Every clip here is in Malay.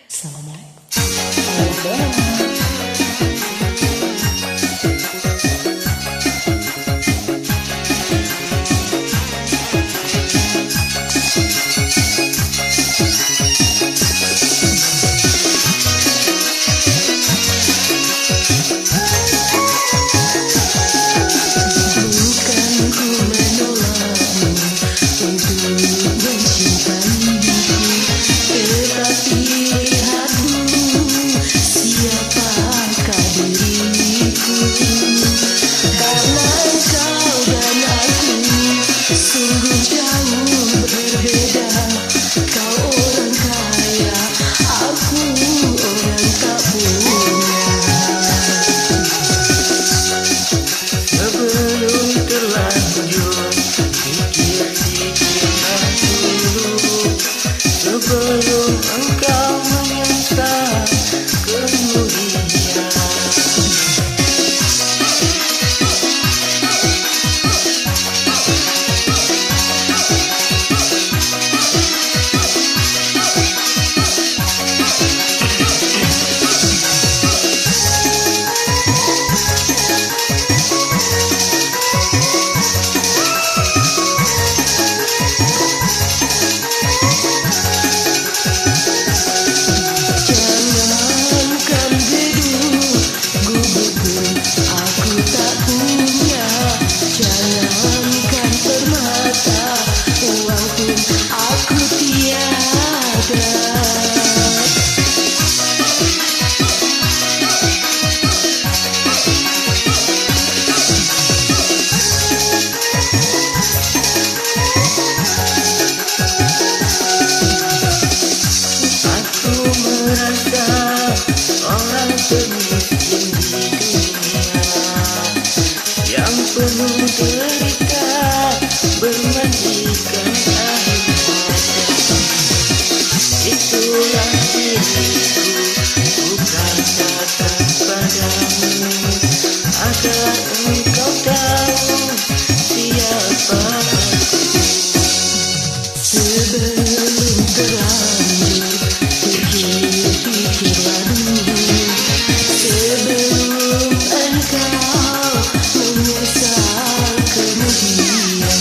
Selamat. Sebelum engkau menyesal kemudian. Orang termiskin di dunia yang penuh derita bermandikan air mata. Itulah diriku, ku katakan padamu agar engkau tahu siapa aku. Sebelum terlanjur pikirlah dulu, sebelum engkau menyesal kemudian.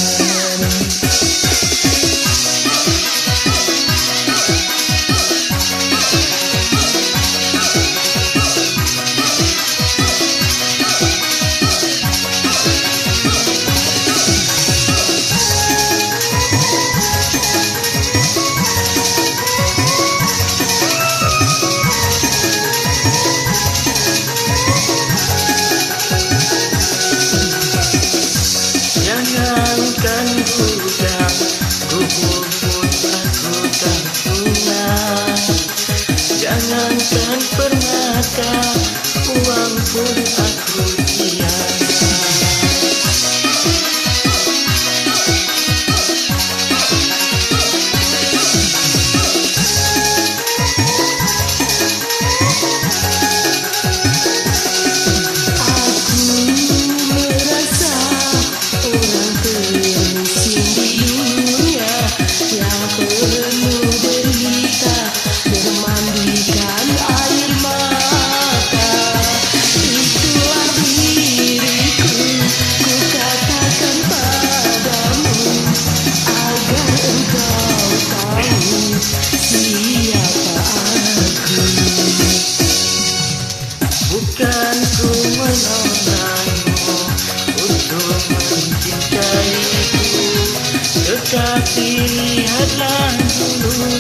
Jangankan budak, guguk pun aku tak punya. Jangankan permata, uang pun aku tiada. Bukan ku menolakmu untuk mencintaiku, tetapi lihatlah dulu